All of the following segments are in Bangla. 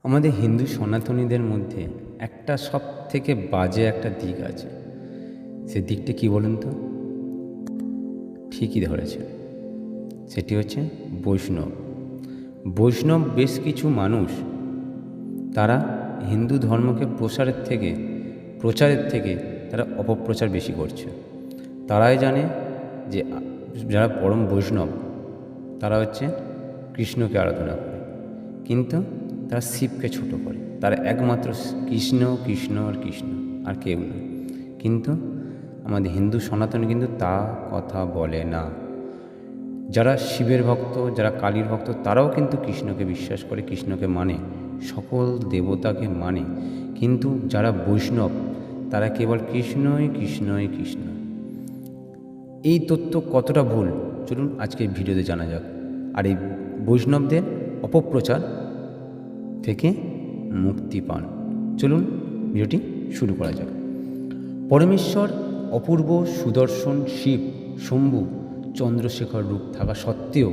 আমাদের হিন্দু সনাতনীদের মধ্যে একটা সব থেকে বাজে একটা দিক আছে। সে দিকটা কি বলুন তো? ঠিকই ধরেছে, সেটি হচ্ছে বৈষ্ণব। বৈষ্ণব বেশ কিছু মানুষ, তারা হিন্দু ধর্মকে প্রচারের থেকে তারা অপপ্রচার বেশি করছে। তারাই জানে যে যারা পরম বৈষ্ণব তারা হচ্ছে কৃষ্ণকে আরাধনা করে, কিন্তু তারা শিবকে ছোট করে। তারা একমাত্র কৃষ্ণ কৃষ্ণ আর কৃষ্ণ, আর কেউ না। কিন্তু আমাদের হিন্দু সনাতন কিন্তু তা কথা বলে না। যারা শিবের ভক্ত, যারা কালীর ভক্ত, তারাও কিন্তু কৃষ্ণকে বিশ্বাস করে, কৃষ্ণকে মানে, সকল দেবতাকে মানে। কিন্তু যারা বৈষ্ণব তারা কেবল কৃষ্ণই কৃষ্ণই কৃষ্ণ। এই তথ্য কতটা ভুল চলুন আজকে ভিডিওতে জানা যাক। আর এই বৈষ্ণবদের অপপ্রচার থেকে মুক্তি পান। চলুন ভিডিওটি শুরু করা যাক। পরমেশ্বর অপূর্ব সুদর্শন শিব, শম্ভু, চন্দ্রশেখর রূপ থাকা সত্ত্বেও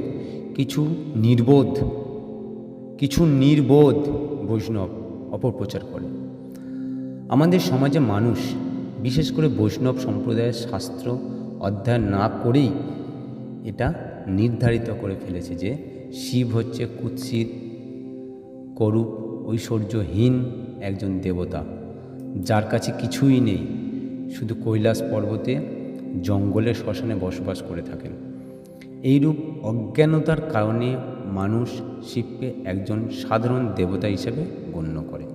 কিছু নির্বোধ বৈষ্ণব অপপ্রচার করে। আমাদের সমাজে মানুষ, বিশেষ করে বৈষ্ণব সম্প্রদায়ের শাস্ত্র অধ্যয়ন না করেই এটা নির্ধারিত করে ফেলেছে যে শিব হচ্ছে কুৎসিত, করূপ, ঐশ্বর্যহীন একজন দেবতা, যার কাছে কিছুই নেই, শুধু কৈলাস পর্বতে জঙ্গলে শ্মশানে বসবাস করে থাকেন। এইরূপ অজ্ঞানতার কারণে মানুষ শিবকে একজন সাধারণ দেবতা হিসেবে গণ্য করে।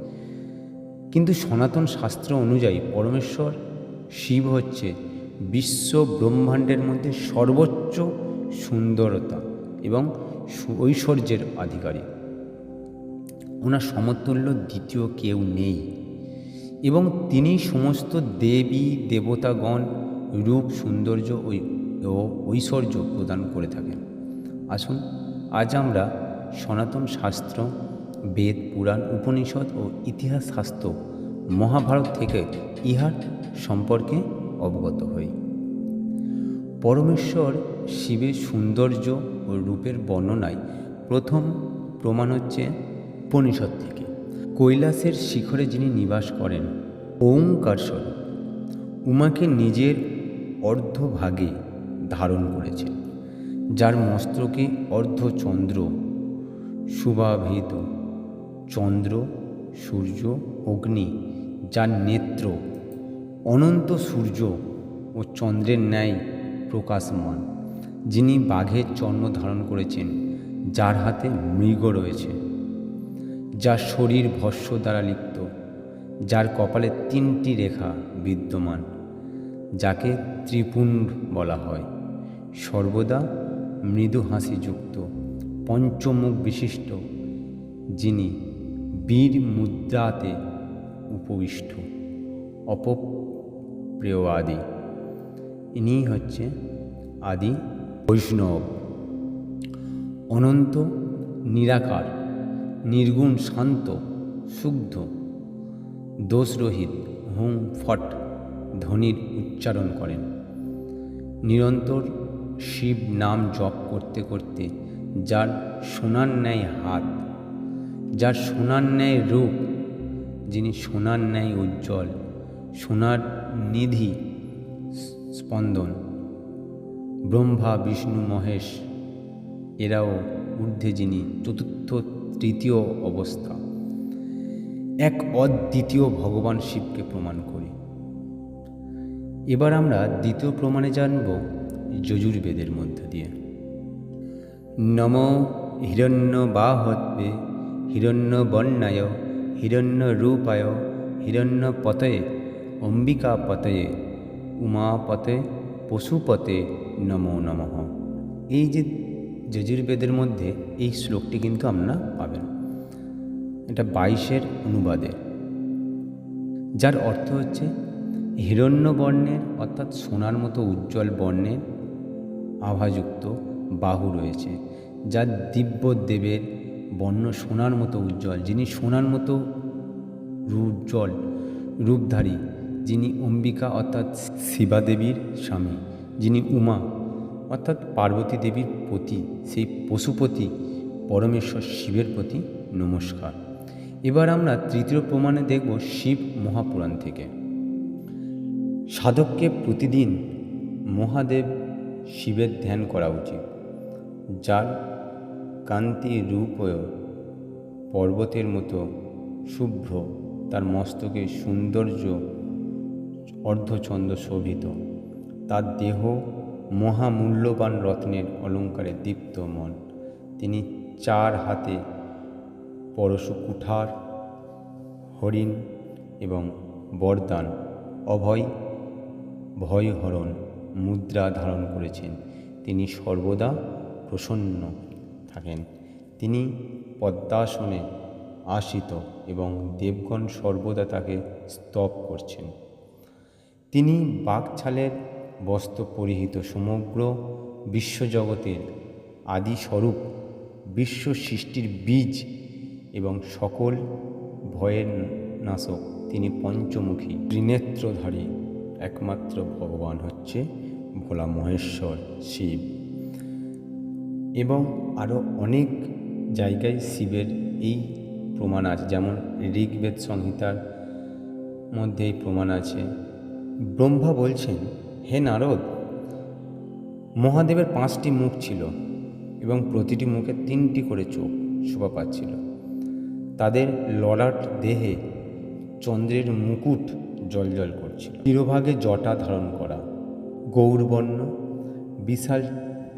কিন্তু সনাতন শাস্ত্র অনুযায়ী পরমেশ্বর শিব হচ্ছে বিশ্ব ব্রহ্মাণ্ডের মধ্যে সর্বোচ্চ সুন্দরতা এবং ঐশ্বর্যের অধিকারী। ওনার সমতুল্য দ্বিতীয় কেউ নেই, এবং তিনি সমস্ত দেবী দেবতাগণ রূপ, সৌন্দর্য ও ঐশ্বর্য প্রদান করে থাকেন। আসুন আজ আমরা সনাতন শাস্ত্র, বেদ, পুরাণ, উপনিষদ ও ইতিহাস শাস্ত্র, মহাভারত থেকে ইহার সম্পর্কে অবগত হই। পরমেশ্বর শিবের সৌন্দর্য ও রূপের বর্ণনায় প্রথম প্রমাণ হচ্ছে উপনিষদ থেকে। কৈলাসের শিখরে যিনি নিবাস করেন, ওঙ্কার স্বরূপ উমাকে নিজের অর্ধভাগে ধারণ করেছেন, যার মস্তকে অর্ধচন্দ্র শুভাভিত, চন্দ্র, সূর্য, অগ্নি, যার নেত্র অনন্ত সূর্য ও চন্দ্রের ন্যায় প্রকাশমান, যিনি বাঘের চর্ম ধারণ করেছেন, যার হাতে মৃগ রয়েছে, যার শরীর ভস্য দ্বারা লিপ্ত, যার কপালে 3টি রেখা বিদ্যমান, যাকে ত্রিপুণ্ড বলা হয়, সর্বদা মৃদু হাসিযুক্ত, পঞ্চমুখ বিশিষ্ট, যিনি বীর মুদ্রাতে উপবিষ্ট, অপপ্রেয় আদি। ইনি হচ্ছে আদি বৈষ্ণব। অনন্ত, নিরাকার, নির্গুণ, শান্ত, শুদ্ধ, দোষরহিত হুম ফট ধ্বনির উচ্চারণ করেন। নিরন্তর শিব নাম জপ করতে করতে যার সোনার ন্যায় হাত, যার সোনার ন্যায় রূপ, যিনি সোনার ন্যায় উজ্জ্বল, সোনার নিধি স্পন্দন, ব্রহ্মা, বিষ্ণু, মহেশ এরাও ঊর্ধ্বে, যিনি চতুর্থ তৃতীয় অবস্থা, এক অদ্বিতীয় ভগবান শিবকে প্রমাণ করি। এবার আমরা দ্বিতীয় প্রমাণে জানব যজুর্বেদের মধ্য দিয়ে। নম হিরণ্যবাহত্বে হিরণ্যবর্ণায় হিরণ্যরূপায় হিরণ্যপতয়ে অম্বিকাপতয়ে উমাপতে পশুপতে নমো নমঃ। এই যে যজুর্বেদের মধ্যে এই শ্লোকটি কিন্তু আপনারা পাবেন। এটা 22 অনুবাদে, যার অর্থ হচ্ছে হিরণ্য বর্ণের অর্থাৎ সোনার মতো উজ্জ্বল বর্ণের আভাযুক্ত বাহু রয়েছে, যার দিব্য দেবের বর্ণ সোনার মতো উজ্জ্বল, যিনি সোনার মতো উজ্জ্বল রূপধারী, যিনি অম্বিকা অর্থাৎ শিবা দেবীর স্বামী, যিনি উমা অর্থাৎ পার্বতী দেবীর পতি, সেই পশুপতি পরমেশ্বর শিবের প্রতি নমস্কার। এবার আমরা তৃতীয় প্রমাণে দেখব শিব মহাপুরাণ থেকে। সাধককে প্রতিদিন মহাদেব শিবের ধ্যান করা উচিত, যার কান্তি রূপয় পর্বতের মতো শুভ্র, তার মস্তকে সৌন্দর্য অর্ধচন্দ্র শোভিত, তার দেহ মহামূল্যবান রত্নের অলঙ্কারে দীপ্তমন। তিনি 4 হাতে পরশু কুঠার, হরিণ এবং বরদান অভয় ভয়হরণ মুদ্রা ধারণ করেছেন। তিনি সর্বদা প্রসন্ন থাকেন। তিনি পদ্মাসনে আসিত এবং দেবগণ সর্বদা তাকে স্তব করছেন। তিনি বাঘছালের বস্ত্র পরিহিত, সমগ্র বিশ্বজগতের আদি স্বরূপ, বিশ্ব সৃষ্টির বীজ এবং সকল ভয়ের নাশক। তিনি পঞ্চমুখী ত্রিনেত্রধারী একমাত্র ভগবান হচ্ছে ভোলা মহেশ্বর শিব। এবং আরও অনেক জায়গায় শিবের এই প্রমাণ আছে, যেমন ঋগ্বেদ সংহিতার মধ্যে এই প্রমাণ আছে। ব্রহ্মা বলছেন, হে নারদ, মহাদেবের 5টি মুখ ছিল এবং প্রতিটি মুখে 3টি করে চোখ শোভা পাচ্ছিল। তাদের ললাট দেহে চন্দ্রের মুকুট জ্বলজ্বল করছিল। শিরোভাগে জটা ধারণ করা গৌরবর্ণ বিশাল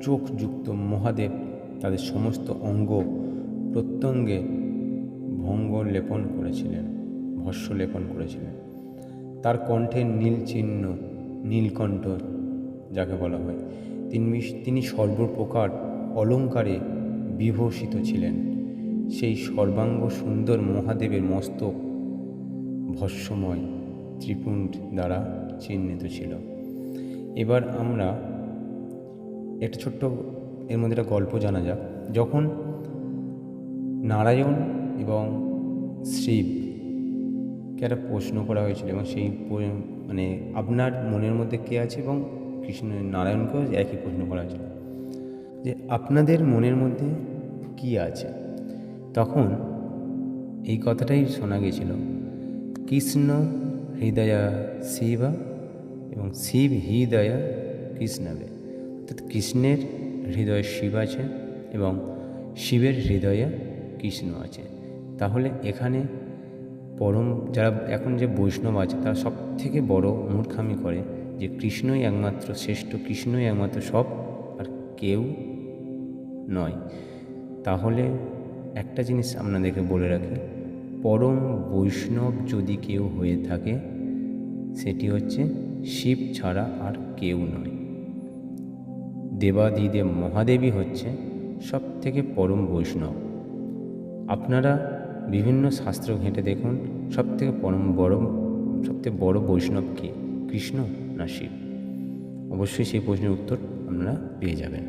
চোখযুক্ত মহাদেব তাদের সমস্ত অঙ্গ প্রত্যঙ্গে ভস্য লেপন করেছিলেন। তার কণ্ঠে নীল চিহ্ন, নীলকণ্ঠ যাকে বলা হয়। তিনি সর্বপ্রকার অলঙ্কারে বিভূষিত ছিলেন। সেই সর্বাঙ্গ সুন্দর মহাদেবের মস্তক ভস্মময় ত্রিপুণ্ড দ্বারা চিহ্নিত ছিল। এবার আমরা একটা ছোট্ট এর মধ্যে একটা গল্প জানা যাক। যখন নারায়ণ এবং শিবকে একটা প্রশ্ন করা হয়েছিল, এবং সেই মানে আপনার মনের মধ্যে কে আছে, এবং কৃষ্ণ নারায়ণকেও একই প্রশ্ন করা হয়েছিল যে আপনাদের মনের মধ্যে কি আছে। তখন এই কথাটাই শোনা গেছিল, কৃষ্ণ হৃদয়া শিবা এবং শিব হৃদয়া কৃষ্ণবে। অর্থাৎ কৃষ্ণের হৃদয়ে শিব আছে এবং শিবের হৃদয়ে কৃষ্ণ আছে। তাহলে এখানে যারা এখন যে বৈষ্ণব আছে তারা সব থেকে বড় মূর্খামি করে যে কৃষ্ণই একমাত্র শ্রেষ্ঠ, কৃষ্ণই একমাত্র সব, আর কেউ নয়। তাহলে একটা জিনিস আপনাদেরকে বলে রাখি, পরম বৈষ্ণব যদি কেউ হয়ে থাকে সেটি হচ্ছে শিব ছাড়া আর কেউ নয়। দেবাদিদেব মহাদেবই হচ্ছে সব থেকে পরম বৈষ্ণব। আপনারা বিভিন্ন শাস্ত্র ঘেঁটে দেখুন, সবথেকে সবথেকে বড় বৈষ্ণব কে, কৃষ্ণ না শিব? অবশ্যই সেই প্রশ্নের উত্তর আপনারা পেয়ে যাবেন।